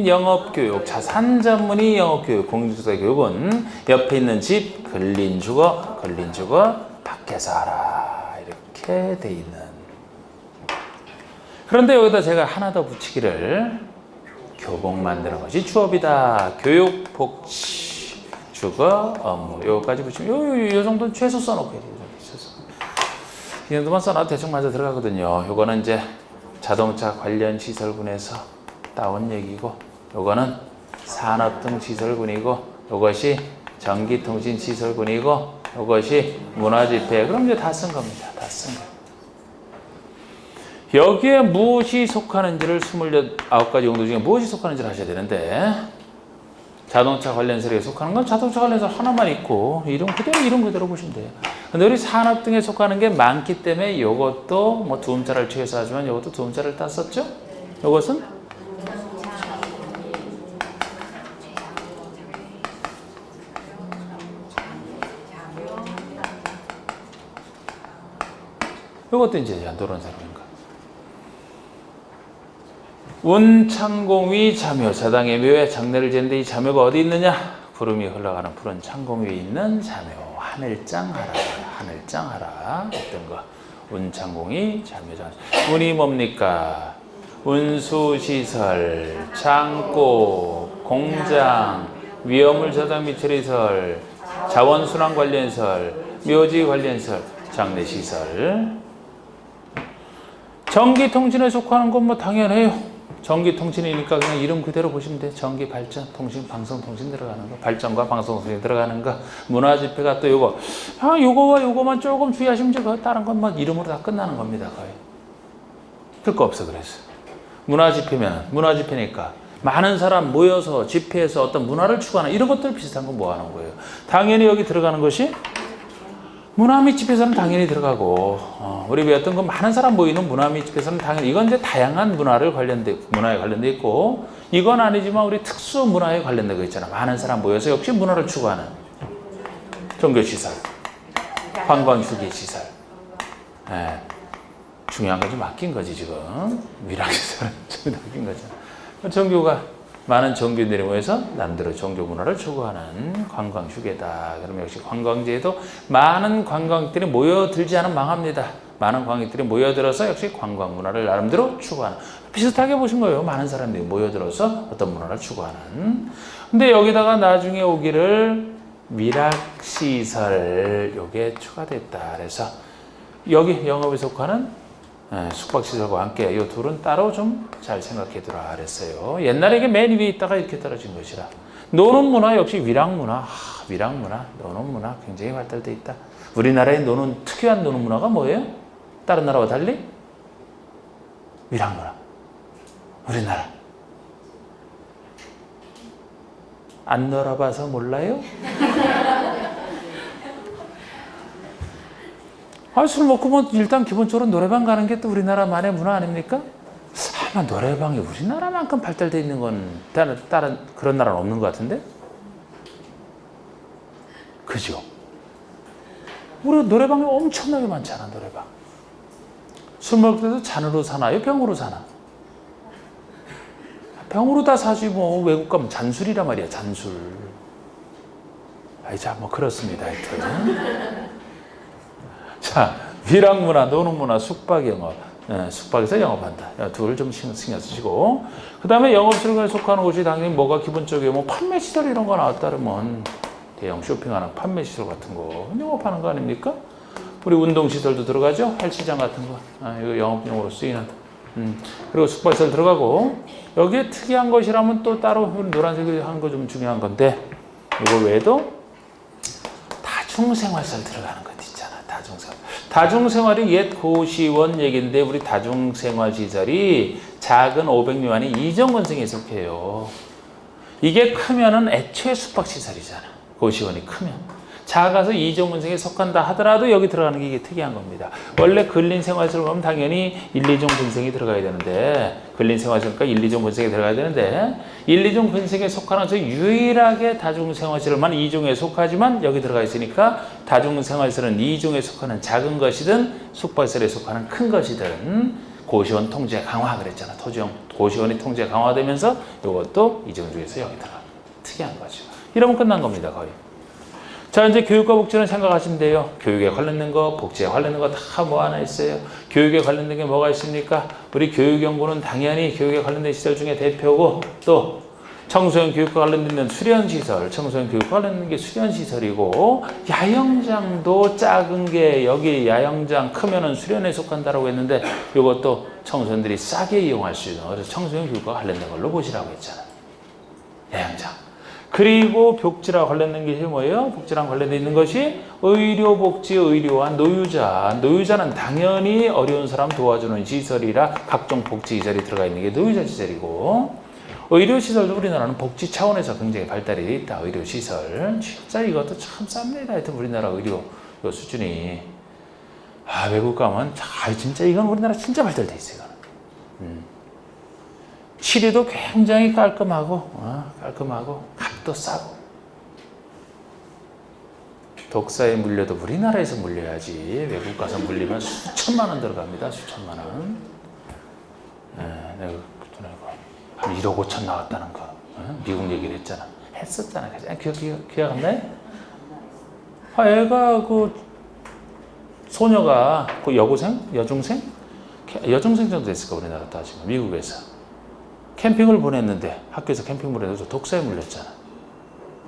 Speaker 1: 영업교육, 자산 전문의 영업교육, 공동주택 교육은 옆에 있는 집, 근린주거 밖에서 하라. 이렇게 돼 있는. 그런데 여기다 제가 하나 더 붙이기를 교복 만드는 것이 주업이다. 교육, 복지, 주거, 업무. 요거까지 붙이면 요 정도는 최소 써놓고 해야 돼요. 이 정도만 써놔도 대충 맞아 들어가거든요. 요거는 이제 자동차 관련 시설군에서 따온 얘기고, 요거는 산업 등 시설군이고, 요것이 전기통신 시설군이고, 요것이 문화집회. 그럼 이제 다 쓴 겁니다. 다 쓴 거. 여기에 무엇이 속하는지를 29가지 용도 중에 무엇이 속하는지를 하셔야 되는데, 자동차 관련설에 속하는 건 자동차 관련설 하나만 있고 이름 그대로 보시면 돼요. 근데 우리 산업 등에 속하는 게 많기 때문에 이것도 뭐 두 음자를 취해서 하지만 이것도 두 음자를 땄었죠? 이것은 이것도 이제 노론사론인가. 운창공 위 자묘, 자당의 묘에 장례를 지는데 이 자묘가 어디 있느냐? 구름이 흘러가는 푸른 창공 위에 있는 자묘. 하늘장하라, 하늘장하라 어떤 거. 운창공이 자묘장. 운이 뭡니까? 운수시설, 창고, 공장, 위험물 저장 및 처리설, 자원순환 관련설, 묘지 관련설, 장례시설. 전기통신에 속하는 건 뭐 당연해요. 전기통신이니까 그냥 이름 그대로 보시면 돼. 전기, 발전, 통신, 방송통신 들어가는 거. 발전과 방송통신 들어가는 거. 문화집회가 또 요거. 요거와 요거만 조금 주의하시면 돼. 다른 건 뭐 이름으로 다 끝나는 겁니다. 거의. 쓸 거 없어 그래서. 문화집회면 문화집회니까 많은 사람 모여서 집회에서 어떤 문화를 추구하는 이런 것들 비슷한 거 뭐 하는 거예요. 당연히 여기 들어가는 것이 문화 및 집회에서는 당연히 들어가고 우리 배웠던 건 많은 사람 모이는 문화 및 집회에서는 당연히 이건 이제 다양한 문화에 관련돼 있고 이건 아니지만 우리 특수 문화에 관련된 거 있잖아. 많은 사람 모여서 역시 문화를 추구하는 종교시설, 관광휴게시설. 네. 중요한 건 좀 아낀 거지 지금. 위락시설은 좀 아낀 거잖아. 종교가 많은 종교인들이 모여서 나름대로 종교 문화를 추구하는 관광휴게다. 그러면 역시 관광지에도 많은 관광객들이 모여들지 않으면 망합니다. 많은 관광객들이 모여들어서 역시 관광 문화를 나름대로 추구하는. 비슷하게 보신 거예요. 많은 사람들이 모여들어서 어떤 문화를 추구하는. 근데 여기다가 나중에 오기를 위락시설 요게 추가됐다. 그래서 여기 영업에 속하는 숙박시설과 함께 이 둘은 따로 좀 잘 생각해 두라 그랬어요. 옛날에 이게 맨 위에 있다가 이렇게 떨어진 것이라. 노는 문화 역시 위락문화, 위락문화, 노는 문화 굉장히 발달돼 있다. 우리나라의 노는 특유한 노는 문화가 뭐예요? 다른 나라와 달리? 위락문화. 우리나라. 안 놀아봐서 몰라요? 술 먹고 뭐 일단 기본적으로 노래방 가는 게 또 우리나라만의 문화 아닙니까? 아마 노래방이 우리나라만큼 발달되어 있는 건 다른 그런 나라는 없는 것 같은데? 그죠? 우리 노래방이 엄청나게 많잖아, 노래방. 술 먹을 때도 잔으로 사나요? 병으로 사나? 병으로 다 사지 뭐. 외국 가면 잔술이란 말이야, 잔술. 자, 뭐 그렇습니다, 하여튼. 자, 위락문화, 노는문화, 숙박영업. 숙박에서 영업한다. 둘 좀 신경 쓰시고. 그 다음에 영업시설에 속하는 곳이 당연히 뭐가 기본적이에요. 뭐 판매시설 이런 거 나왔다면 대형 쇼핑하는 판매시설 같은 거 영업하는 거 아닙니까? 우리 운동시설도 들어가죠. 헬스장 같은 거. 이거 영업용으로 쓰이는. 그리고 숙박시설 들어가고. 여기에 특이한 것이라면 또 따로 노란색으로 한 거 좀 중요한 건데 이거 외에도 다중생활시설 들어가는 것 있잖아. 다중생활. 다중생활이 옛 고시원 얘기인데 우리 다중생활시설이 작은 500 미만이 이전건성에 속해요. 이게 크면은 애초에 숙박시설이잖아. 고시원이 크면. 작아서 이전건성에 속한다 하더라도 여기 들어가는 게 이게 특이한 겁니다. 원래 근린생활시설 가면 당연히 1, 2종 근생이 들어가야 되는데 근린생활시설이니까 1, 2종 근생이 들어가야 되는데 1, 2종 근생에 속하면서 유일하게 다중생활시설만 2종에 속하지만 여기 들어가 있으니까 다중생활시설은 2종에 속하는 작은 것이든 숙박시설에 속하는 큰 것이든 고시원 통제 강화 그랬잖아. 고시원이 통제 강화되면서 이것도 2종 중에서 여기 들어가. 특이한 거죠. 이러면 끝난 겁니다. 거의. 자, 이제 교육과 복지는 생각하시면 돼요. 교육에 관련된 거, 복지에 관련된 거 다 뭐 하나 있어요. 교육에 관련된 게 뭐가 있습니까? 우리 교육연구는 당연히 교육에 관련된 시설 중에 대표고 또 청소년 교육과 관련된 수련시설, 청소년 교육과 관련된 게 수련시설이고 야영장도 작은 게 여기 야영장 크면은 수련에 속한다라고 했는데 이것도 청소년들이 싸게 이용할 수 있는 그래서 청소년 교육과 관련된 걸로 보시라고 했잖아요. 야영장. 그리고 복지랑 관련된 것이 뭐예요? 복지랑 관련되어 있는 것이 의료복지, 의료와 노유자. 노유자는 당연히 어려운 사람 도와주는 시설이라 각종 복지시설이 들어가 있는 게 노유자 시설이고 의료시설도 우리나라는 복지 차원에서 굉장히 발달이 되어 있다. 의료시설. 진짜 이것도 참 쌉니다. 하여튼 우리나라 의료 수준이. 외국 가면 진짜 이건 우리나라 진짜 발달되어 있어요. 치료도 굉장히 깔끔하고 값도 싸고 독사에 물려도 우리나라에서 물려야지. 외국 가서 물리면 수천만 원 들어갑니다. 수천만 원. 내가 한 1억 5천 나왔다는 거. 미국 얘기를 했잖아. 했었잖아. 기억 안 나요? 애가 그 소녀가 그 여중생 정도 됐을까 우리나라 따지면 미국에서 캠핑을 보냈는데 학교에서 캠핑 보내서 독사에 물렸잖아.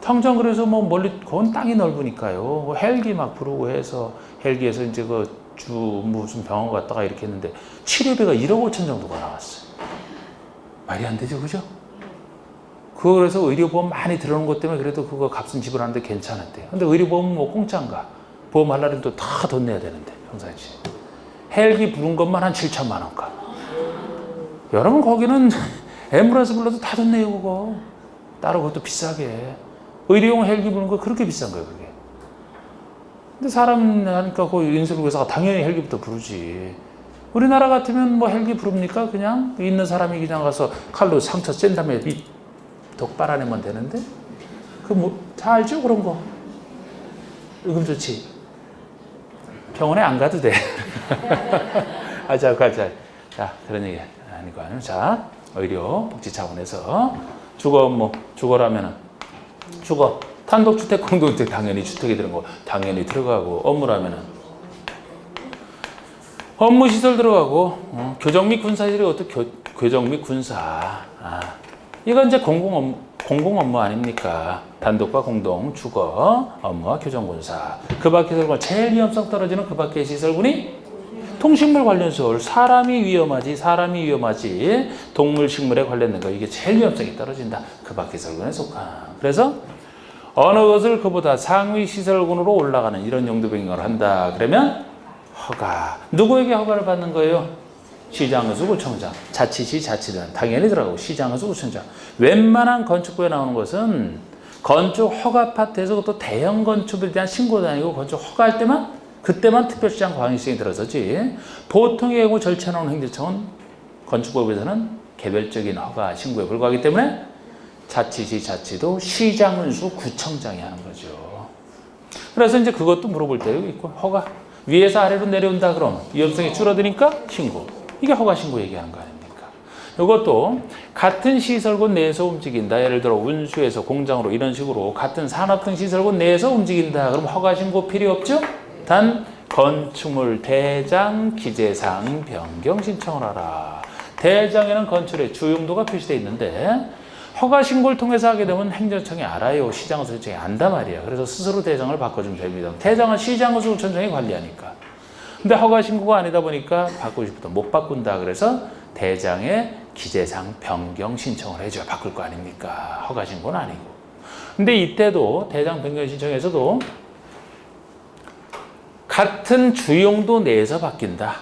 Speaker 1: 당장 그래서 뭐 멀리 그건 땅이 넓으니까요. 헬기 막 부르고 해서 헬기에서 이제 무슨 병원 갔다가 이렇게 했는데 치료비가 1억 5천 정도가 나왔어요. 말이 안 되죠, 그죠? 그래서 의료보험 많이 들어오는 것 때문에 그래도 그거 값은 지불하는데 괜찮았대요. 근데 의료보험은 뭐 공짜인가? 보험하려면 또 다 돈 내야 되는데 평상시. 헬기 부른 것만 한 7천만 원가. 여러분 거기는 앰뷸런스 불러도 다 돈 내요 그거. 따로 그것도 비싸게. 의료용 헬기 부른 거 그렇게 비싼 거예요 그게. 근데 사람 하니까 그 인수부에서 당연히 헬기부터 부르지. 우리나라 같으면 뭐 헬기 부릅니까? 그냥 있는 사람이 그냥 가서 칼로 상처 쨘 다음에 독 빨아내면 되는데 다 알죠 그런 거. 응급조치. 병원에 안 가도 돼. 자, 그런 얘기 아니고. 자, 의료 복지 차원에서 주거라면은 주거. 단독주택, 공동주택 당연히 주택이 들어간 거 당연히 들어가고, 업무라면은 업무시설 들어가고, 교정 및 군사시설이 어떻게 교정 및 군사. 이건 이제 공공 업무 아닙니까? 단독과 공동, 주거, 업무와 교정, 군사. 그 밖의 시설군, 제일 위험성 떨어지는 그 밖의 시설군이 통식물 관련시설. 사람이 위험하지. 동물, 식물에 관련된 거. 이게 제일 위험성이 떨어진다. 그 밖의 시설군에 속한. 그래서 어느 것을 그보다 상위 시설군으로 올라가는 이런 용도 변경을 한다. 그러면 허가. 누구에게 허가를 받는 거예요? 시장에서 구청장, 자치시, 자치단 당연히 들어가고 시장에서 구청장. 웬만한 건축부에 나오는 것은 건축 허가 파트에서 또 대형 건축에 대한 신고도 아니고 건축 허가할 때만 그때만 특별시장 광역시장이 들어서지. 보통의 경우 절차 나오는 행정청은 건축법에서는 개별적인 허가 신고에 불과하기 때문에 자치시, 자치도 시장, 운수, 구청장이 하는 거죠. 그래서 이제 그것도 물어볼 때도 있고 허가 위에서 아래로 내려온다 그럼 위험성이 줄어드니까 신고. 이게 허가 신고 얘기하는 거 아닙니까? 이것도 같은 시설군 내에서 움직인다. 예를 들어 운수에서 공장으로 이런 식으로 같은 산업 등 시설군 내에서 움직인다. 그럼 허가 신고 필요 없죠? 단 건축물 대장 기재사항 변경 신청을 하라. 대장에는 건축의 주용도가 표시되어 있는데 허가 신고를 통해서 하게 되면 행정청이 알아요. 시장에서 결정이 안단 말이야. 그래서 스스로 대장을 바꿔주면 됩니다. 대장은 시장에서 구청장이 관리하니까. 근데 허가 신고가 아니다 보니까 바꾸고 싶어도 못 바꾼다. 그래서 대장에 기재사항 변경 신청을 해줘야 바꿀 거 아닙니까? 허가 신고는 아니고. 근데 이때도 대장 변경 신청에서도 같은 주용도 내에서 바뀐다.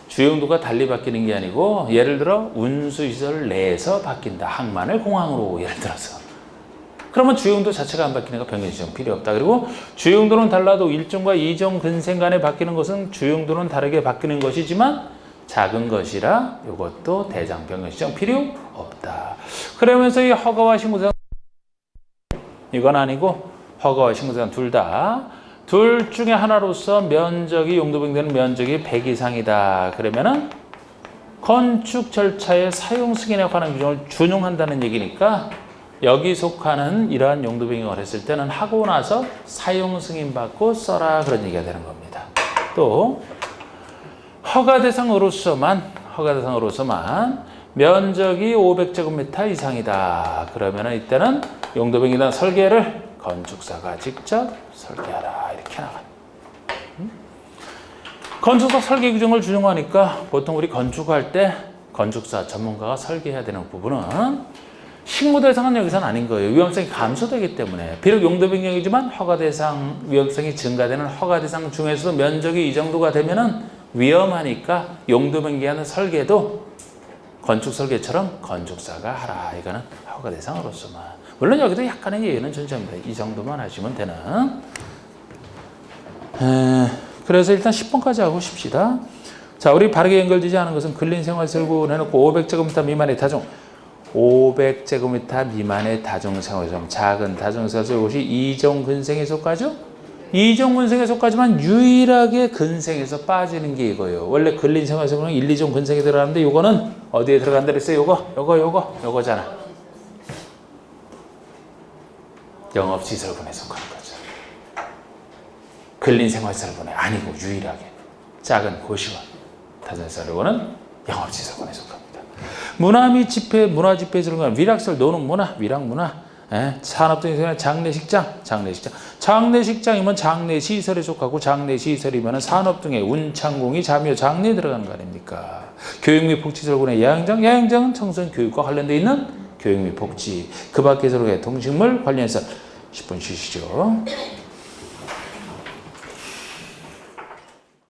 Speaker 1: 주용도가 달리 바뀌는 게 아니고 예를 들어 운수시설 내에서 바뀐다. 항만을 공항으로 예를 들어서. 그러면 주용도 자체가 안 바뀌니까 변경 신청 필요 없다. 그리고 주용도는 달라도 1종과 2종 근생 간에 바뀌는 것은 주용도는 다르게 바뀌는 것이지만 작은 것이라 이것도 대장 변경 신청 필요 없다. 그러면서 이 허가와 신고사항 이건 아니고 허가와 신고사항 둘 중에 하나로서 면적이 용도 변경되는 면적이 100 이상이다. 그러면은 건축 절차의 사용 승인에 관한 규정을 준용한다는 얘기니까 여기 속하는 이러한 용도 변경을 했을 때는 하고 나서 사용 승인 받고 써라 그런 얘기가 되는 겁니다. 또 허가 대상으로서만 면적이 500제곱미터 이상이다. 그러면은 이때는 용도 변경이나 설계를 건축사가 직접 설계하라 이렇게 나가. 건축사 설계 규정을 준용하니까 보통 우리 건축할 때 건축사 전문가가 설계해야 되는 부분은 신고 대상은 여기서는 아닌 거예요. 위험성이 감소되기 때문에. 비록 용도 변경이지만 허가 대상 위험성이 증가되는 허가 대상 중에서도 면적이 이 정도가 되면은 위험하니까 용도 변경하는 설계도 건축 설계처럼 건축사가 하라. 이거는 허가 대상으로서만. 물론 여기도 약간의 예외는 존재합니다. 이 정도만 하시면 되는. 그래서 일단 10번까지 하고 싶시다. 자, 우리 바르게 연결되지 않은 것은 근린생활설구 해놓고 500제곱미터 미만의 다중 500제곱미터 미만의 다중생활설 작은 다중생활설 이것이 2종 근생에 속하죠? 2종 근생에 속하지만 유일하게 근생에서 빠지는 게 이거예요. 원래 근린생활에서는 1, 2종 근생에 들어가는데 요거는 어디에 들어간다 그랬어요? 요거잖아. 영업시설군에 속하는 거죠. 근린생활시설군에 아니고 유일하게 작은 고시원 타전시설 요거는 영업시설군에 속합니다. 문화 및 집회, 문화집회에 들어가는 위락시설, 노는 문화, 위락문화, 산업등에서 장례식장이면 장례시설에 속하고 장례시설이면 산업 등의 운창공이 자묘 장례에 들어가는 거 아닙니까? 교육 및 복지설군의 야영장은 청소년 교육과 관련되어 있는 교육 및 복지, 그 밖에서 동식물 관련해서 10분 쉬시죠.